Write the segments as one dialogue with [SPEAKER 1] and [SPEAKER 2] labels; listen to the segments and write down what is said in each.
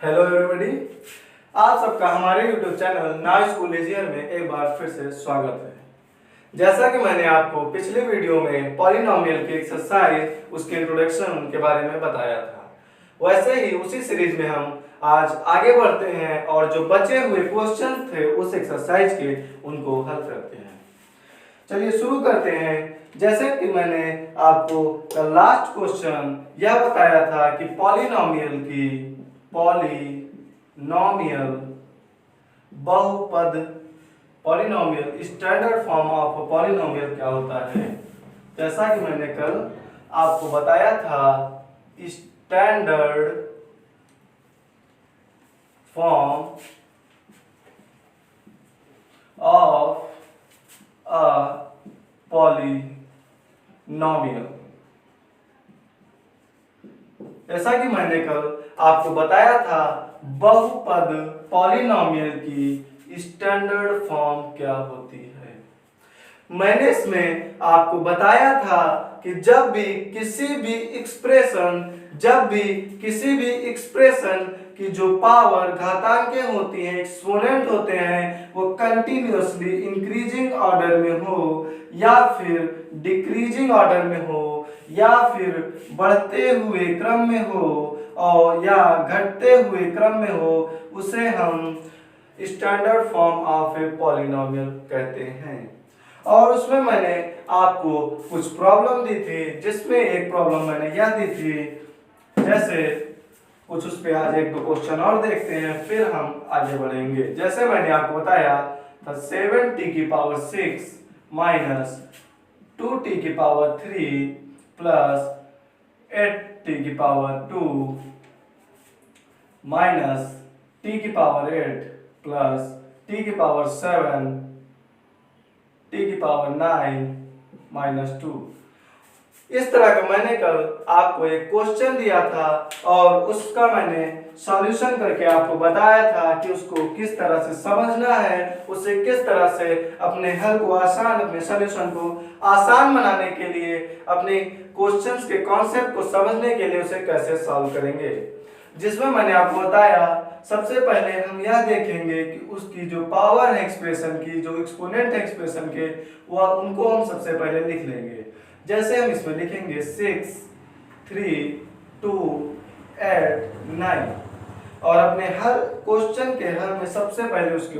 [SPEAKER 1] Hello everybody, आप सबका हमारे YouTube channel now school easier में एक बार फिर से स्वागत है। जैसा कि मैंने आपको पिछले वीडियो में पॉलिनोमियल की एक्सरसाइज उसके इंट्रोडक्शन के बारे में बताया था, वैसे ही उसी सीरीज में हम आज आगे बढ़ते हैं और जो बचे हुए क्वेश्चन थे उस एक्सरसाइज के उनको हल करते हैं। चलिए शुरू करते हैं। जैसे कि मैंने आपको लास्ट क्वेश्चन यह बताया था कि पॉलिनोमियल बहुपद polynomial standard form of polynomial क्या होता है। जैसा कि मैंने कल आपको बताया था, standard form of a polynomial. जैसा कि मैंने कल आपको बताया था, बहुपद पॉलिनोमियल की स्टैंडर्ड फॉर्म क्या होती है। मैंने इसमें आपको बताया था कि जब भी किसी भी एक्सप्रेशन की जो पावर घातांकें होती हैं, एक्सपोनेंट होते हैं, वो कंटिन्यूअसली इंक्रीजिंग ऑर्डर में हो या फिर डिक्रीजिंग ऑर्डर में हो या फिर बढ़ते हुए क्रम में हो और या घटते हुए क्रम में हो, उसे हम standard form of a polynomial कहते हैं। और उसमें मैंने आपको कुछ प्रॉब्लम दी थी, जिसमें एक प्रॉब्लम मैंने यह दी थी, जैसे कुछ उस पे आज एक दो क्वेश्चन और देखते हैं, फिर हम आगे बढ़ेंगे। जैसे मैंने आपको बताया था 7t⁶ minus 2t�3 plus 8t2 minus t8 plus t7 t9 minus 2। इस तरह का मैंने कल आपको एक क्वेश्चन दिया था और उसका मैंने सॉल्यूशन करके आपको बताया था कि उसको किस तरह से समझना है, उसे किस तरह से अपने हल को अपने सॉल्यूशन को आसान बनाने के लिए, अपने क्वेश्चंस के कॉन्सेप्ट को समझने के लिए उसे कैसे सॉल्व करेंगे। जिसमें मैंने आपको बताया, सबसे पहले हम यह देखेंगे कि उसकी जो पावर है एक्सप्रेशन की, जो एक्सपोनेंट है एक्सप्रेशन के, वह उनको हम सबसे पहले लिख लेंगे। जैसे हम इसमें लिखेंगे 6, 3, 2, 8, 9 और अपने हर क्वेश्चन के हल में सबसे पहले उसके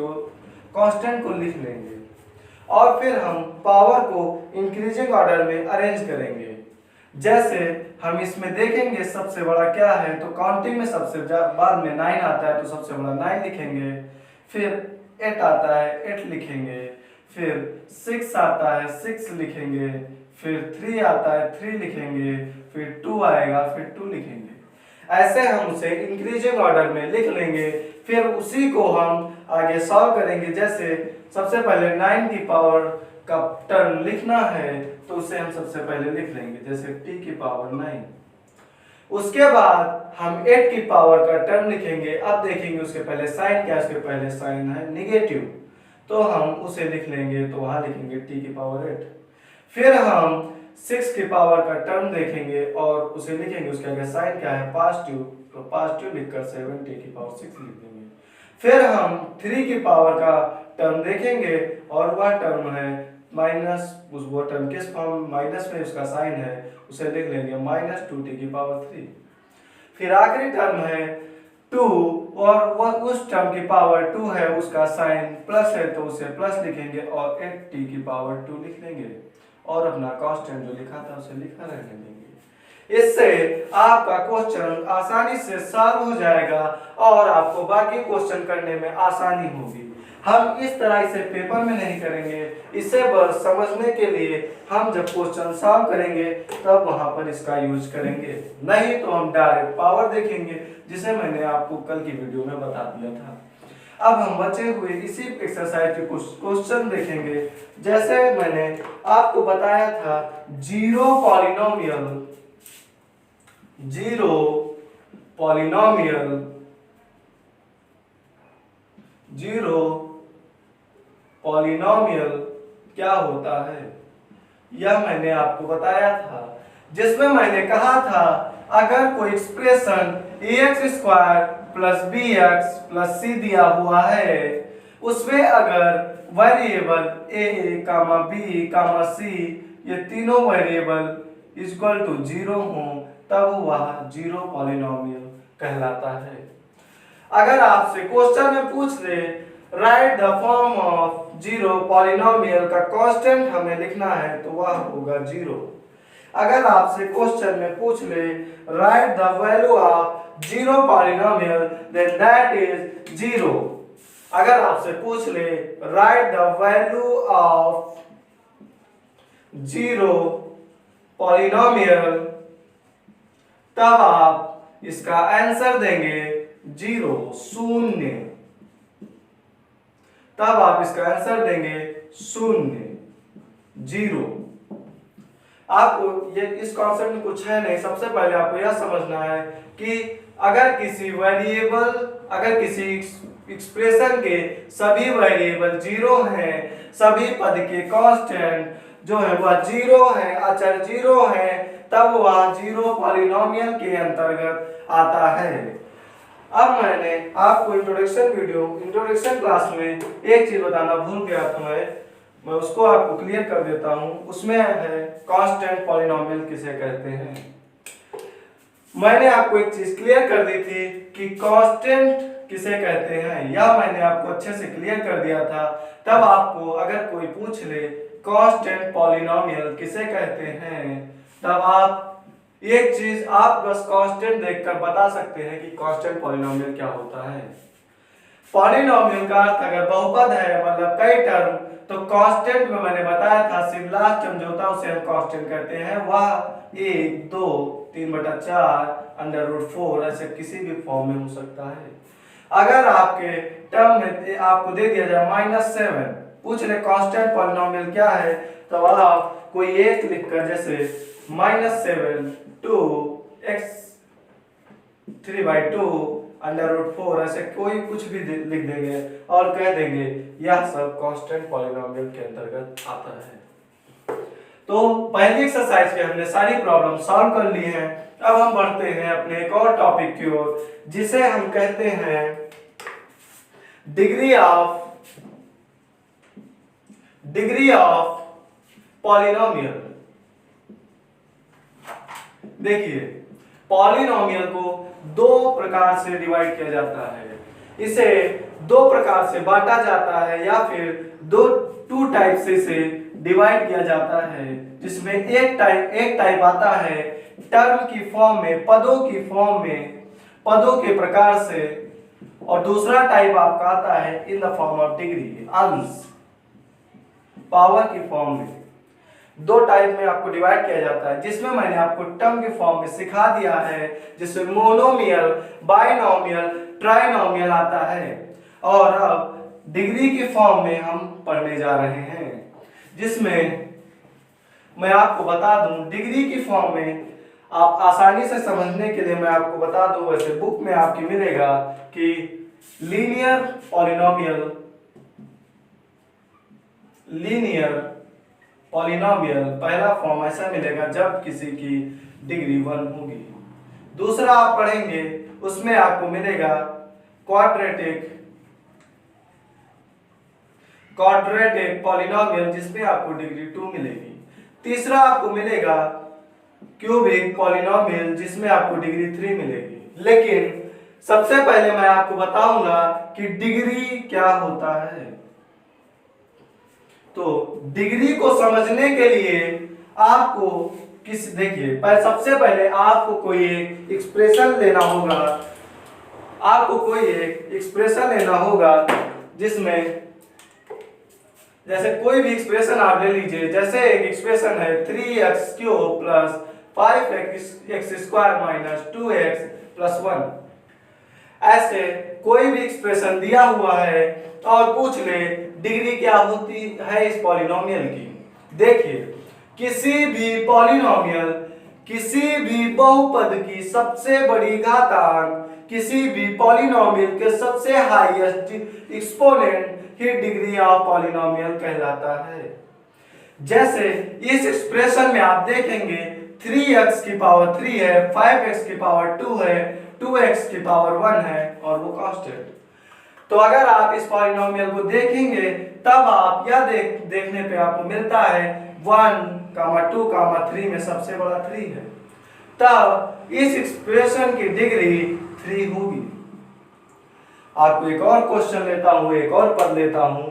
[SPEAKER 1] कांस्टेंट को लिख लेंगे और फिर हम पावर को इंक्रीजिंग ऑर्डर में अरेंज करेंगे। जैसे हम इसमें देखेंगे सबसे बड़ा क्या है, तो काउंटिंग में सबसे बाद में 9 आता है, तो सबसे बड़ा 9 लिखेंगे। फिर 8 आता है, 8 लिखेंगे। फिर 6 आता है, 6 लिखेंगे। फिर 3 आता है, 3 लिखेंगे। फिर 2 आएगा, फिर 2 लिखेंगे। ऐसे हम उसे इंक्रीजिंग ऑर्डर में लिख लेंगे। फिर उसी को हम आगे सॉल्व करेंगे। जैसे सबसे पहले 9 की पावर का टर्म लिखना है, तो उसे हम सबसे पहले लिख लेंगे, जैसे t9। उसके बाद हम 8 की पावर का टर्म लिखेंगे। अब देखेंगे उसके पहले साइन क्या है, उसके पहले साइन है नेगेटिव, तो हम उसे लिख लेंगे, तो वहां लिखेंगे t8। फिर हम 6 की पावर का टर्म देखेंगे और उसे लिखेंगे, उसके आगे साइन क्या है पॉजिटिव, तो पॉजिटिव लिखकर 7t6 लिख देंगे। फिर हम 3 की पावर का टर्म देखेंगे और वह टर्म है माइनस, उस वो टर्म किस फॉर्म माइनस में उसका साइन है, उसे लिख लेंगे -2t3। फिर आखिरी टर्म है 2 और वह उस टर्म की पावर 2 है, उसका साइन प्लस है, तो उसे प्लस लिखेंगे और 8t2 लिख लेंगे और अपना कांस्टेंट जो लिखा था उसे लिखा रहने देंगे। इससे आपका क्वेश्चन आसानी से सॉल्व हो जाएगा और आपको बाकी क्वेश्चन करने में आसानी होगी। हम इस तरह से पेपर में नहीं करेंगे, इसे बस समझने के लिए हम जब क्वेश्चन सॉल्व करेंगे तब वहां पर इसका यूज करेंगे, नहीं तो हम डायरेक्ट पावर देखेंगे, जिसे मैंने आपको कल की वीडियो में बता दिया था। अब हम बचे हुए इसी एक्सरसाइज के कुछ क्वेश्चन देखेंगे। जैसे मैंने आपको बताया था, जीरो पॉलिनोमियल क्या होता है, यह मैंने आपको बताया था। जिसमें मैंने कहा था अगर कोई expression ax² plus bx+ c दिया हुआ है, उसमें अगर वेरिएबल a, b, c ये तीनों वेरिएबल इक्वल टू 0 हो, तब वह जीरो पॉलिनोमियल कहलाता है। अगर आपसे क्वेश्चन में पूछ ले write the form of zero polynomial का कांस्टेंट हमें लिखना है, तो वह होगा 0। अगर आपसे क्वेश्चन में पूछ ले write the value of zero polynomial, then that is 0। अगर आपसे पूछ ले write the value of zero polynomial, तब आप इसका आंसर देंगे 0 शून्य। तब आप इसका आंसर देंगे 0। आपको ये इस कॉन्सेप्ट में कुछ है नहीं। सबसे पहले आपको यह समझना है कि अगर किसी एक्सप्रेशन के सभी वेरिएबल 0 हैं, सभी पद के कांस्टेंट जो है वह 0 है, अचर 0 है, तब वह जीरो पॉलिनोमियल के अंतर्गत आता है। अब मैंने आपको इंट्रोडक्शन क्लास में एक चीज बताना भूल गया था, मैं उसको आपको क्लियर कर देता हूं। उसमें है कांस्टेंट पॉलिनोमियल किसे कहते हैं। मैंने आपको एक चीज क्लियर कर दी थी कि कांस्टेंट किसे कहते हैं, यह मैंने आपको अच्छे से क्लियर कर दिया था। तब आपको अगर कोई पूछ ले कांस्टेंट पॉलिनोमियल किसे कहते हैं, तब आप एक चीज आप बस कांस्टेंट देखकर बता सकते हैं कि कांस्टेंट पॉलिनोमियल क्या होता है। पॉलिनोमियल का अर्थ अगर बहुपद है, मतलब कई टर्म, तो कांस्टेंट में मैंने बताया था सिर्फ लास्ट टर्म जो होता है उसे हम कांस्टेंट कहते हैं। वह 1, 2, 3/4 √4 ऐसे किसी भी फॉर्म में हो सकता है। अगर आपके टर्म में आपको दे दिया जाए -7, पूछ ले कांस्टेंट पॉलिनोमियल क्या है, तो आप कोई एक लिखकर जैसे -7 2 x 3/2 √4 ऐसे कोई कुछ भी लिख देंगे और कह देंगे यह सब कांस्टेंट पॉलिनोमियल के अंतर्गत आता है। तो पहली एक्सरसाइज के हमने सारी प्रॉब्लम सॉल्व कर ली हैं। अब हम बढ़ते हैं अपने एक और टॉपिक की ओर, जिसे हम कहते हैं डिग्री ऑफ पॉलिनोमियल। देखिए, पॉलिनोमियल को दो प्रकार से डिवाइड किया जाता है। इसे दो प्रकार से बांटा जाता है या फिर टू टाइप से इसे डिवाइड किया जाता है, जिसमें एक टाइप आता है टर्म की फॉर्म में, पदों की फॉर्म में, पदों के प्रकार से, और दूसरा टाइप आपका आता है in the form of degree, अंश, पावर की फॉर्म में। दो टाइप में आपको डिवाइड किया जाता है, जिसमें मैंने आपको टर्म की फॉर्म में सिखा दिया है, जिसमें मोनोमियल, बाइनोमियल, ट्राइनोमियल आता है। और अब डिग्री की फॉर्म में हम पढ़ने जा रहे हैं, जिसमें मैं आपको बता दूं डिग्री की फॉर्म में आप आसानी से समझने के लिए मैं आपको बता दूं, वैसे बुक में आपकी मिलेगा कि लीनियर पॉलिनोमियल पहला फॉर्म ऐसा मिलेगा जब किसी की डिग्री 1 होगी। दूसरा आप पढ़ेंगे उसमें आपको मिलेगा क्वाड्रेटिक पॉलिनोमियल, जिसमें आपको डिग्री 2 मिलेगी। तीसरा आपको मिलेगा क्यूबिक पॉलिनोमियल, जिसमें आपको डिग्री 3 मिलेगी। लेकिन सबसे पहले मैं आपको बताऊंगा कि डिग्री क्या होता है। तो डिग्री को समझने के लिए आपको देखिए, सबसे पहले आपको कोई एक एक्सप्रेशन लेना होगा, जिसमें जैसे कोई भी एक्सप्रेशन आप ले लीजिए। जैसे एक एक्सप्रेशन है 3x³ + 5x² - 2x + 1। ऐसे कोई भी एक्सप्रेशन दिया हुआ है और पूछ ले डिग्री क्या होती है इस पॉलिनोमियल की। देखिए, किसी भी पॉलिनोमियल, किसी भी बहुपद की सबसे बड़ी घातांक, किसी भी पॉलिनोमियल के सबसे highest exponent he degree of polynomial कहलाता है। जैसे इस एक्सप्रेशन में आप देखेंगे 3x की पावर 3 है, 5x की पावर 2 है, 2x की पावर 1 है और वो कांस्टेंट। तो अगर आप इस पॉलिनोमियल को देखेंगे तब आप यह देखने पे आपको मिलता है 1, 2, 3 में सबसे बड़ा 3 है, तब इस एक्सप्रेशन की डिग्री 3 होगी। आपको एक और क्वेश्चन लेता हूं, एक और पद लेता हूं,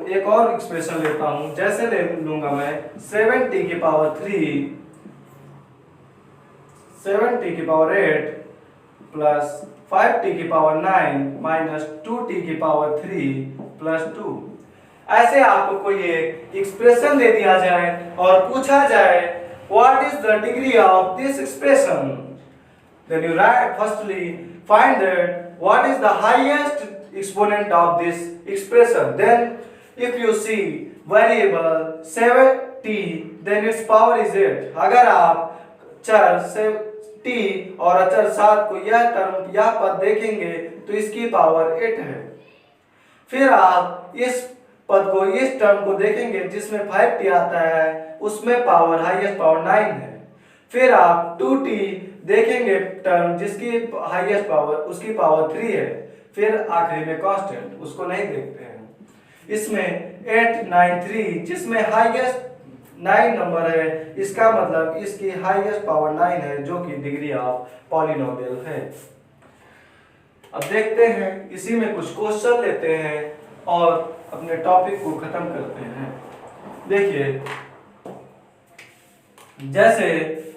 [SPEAKER 1] एक और एक्सप्रेशन लेता हूं। जैसे ले लूंगा मैं 7t की पावर 3, 7t की पावर 8 प्लस 5t की पावर 9 माइनस 2t की पावर 3 प्लस 2। ऐसे आपको कोई एक एक्सप्रेशन दे दिया जाए और पूछा जाए what is the degree of this expression, then you write firstly find that what is the highest exponent of this expression. Then if you see variable 7t then its power is 8। अगर आप चर से t और अचर 7 को यह पद देखेंगे तो इसकी पावर 8 है। फिर आप इस पद को, इस टर्म को देखेंगे जिसमें 5t आता है, उसमें पावर हाईएस्ट पावर 9 है। फिर आप 2t देखेंगे टर्म जिसकी हाईएस्ट पावर, उसकी पावर 3 है। फिर आखिरी में कांस्टेंट, उसको नहीं देखते हैं। इसमें 8, 9, 3 जिसमें हाईएस्ट 9 नंबर है, इसका मतलब इसकी हाईएस्ट पावर 9 है जो कि डिग्री ऑफ पॉलिनोमियल है। अब देखते हैं, इसी में कुछ क्वेश्चन लेते हैं और अपने टॉपिक को खत्म करते हैं। देखिए, जैसे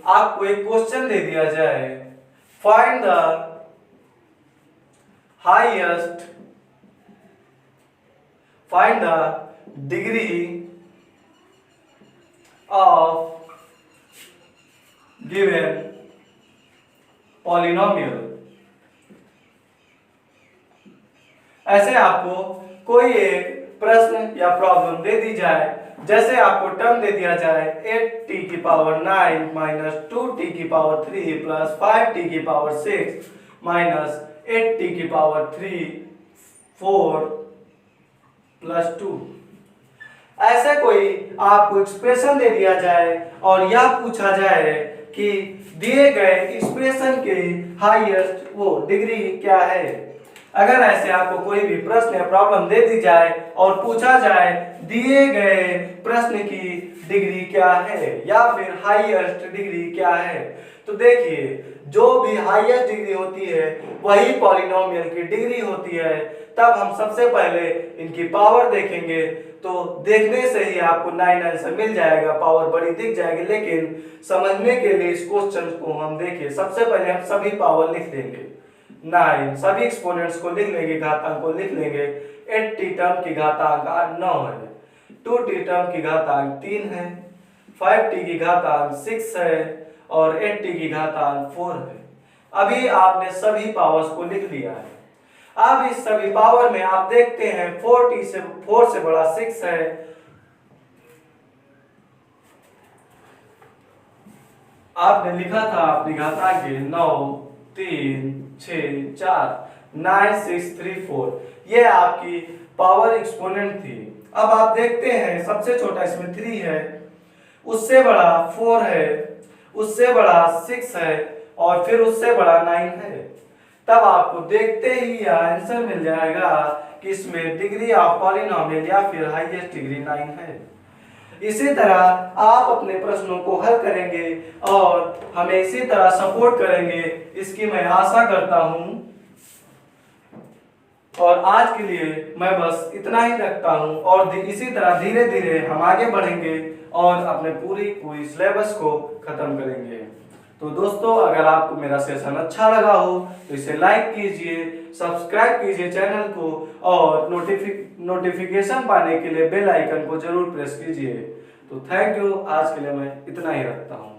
[SPEAKER 1] आपको एक क्वेश्चन दे दिया जाए find the highest, find the degree of given polynomial. ऐसे आपको कोई एक प्रश्न या प्रॉब्लम दे दी जाए, जैसे आपको टर्म दे दिया जाए 8t की पावर 9 माइनस 2t की पावर 3 प्लस 5t की पावर 6 माइनस 8t की पावर 3 4 प्लस 2। ऐसे कोई आपको एक्सप्रेशन दे दिया जाए और यह पूछा जाए कि दिए गए एक्सप्रेशन के हाईएस्ट वो डिग्री क्या है। अगर ऐसे आपको कोई भी प्रश्न या प्रॉब्लम दे दी जाए और पूछा जाए दिए गए प्रश्न की डिग्री क्या है या फिर हाईएस्ट डिग्री क्या है, तो देखिए जो भी हाईएस्ट डिग्री होती है वही पॉलिनोमियल की डिग्री होती है। तब हम सबसे पहले इनकी पावर देखेंगे, तो देखने से ही आपको 9 आंसर मिल जाएगा, पावर बड़ी दिख जाएगी। लेकिन समझने के लिए इस क्वेश्चन को हम देखिए, सबसे पहले हम सभी पावर लिख देंगे 9, सभी एक्सपोनेंट्स को लिख लेंगे, घातांक को लिख लेंगे। 8t टर्म की घातांक 9 है, 2t टर्म की घातांक 3 है, 5t की घातांक 6 है और 8t की घातांक 4 है। अभी आपने सभी पावर्स को लिख लिया है। अब इस सभी पावर में आप देखते हैं 4 से बड़ा 6 है, आपने लिखा था अपनी घातांक के 9 3 6 4 9 6 3 4, ये आपकी पावर एक्सपोनेंट थी। अब आप देखते हैं सबसे छोटा इसमें 3 है, उससे बड़ा 4 है, उससे बड़ा 6 है और फिर उससे बड़ा 9 है। तब आपको देखते ही यह आंसर मिल जाएगा कि इसमें डिग्री ऑफ पॉलिनोमियल या फिर हाईएस्ट डिग्री 9 है। इसी तरह आप अपने प्रश्नों को हल करेंगे और हमें इसी तरह सपोर्ट करेंगे, इसकी मैं आशा करता हूं। और आज के लिए मैं बस इतना ही रखता हूं और इसी तरह धीरे धीरे हम आगे बढ़ेंगे और अपने पूरी सिलेबस को खत्म करेंगे। तो दोस्तों, अगर आपको मेरा सेशन अच्छा लगा हो तो इसे लाइक कीजिए, सब्सक्राइब कीजिए चैनल को और नोटिफिकेशन पाने के लिए बेल आइकन को जरूर प्रेस कीजिए। तो थैंक यू, आज के लिए मैं इतना ही रखता हूँ।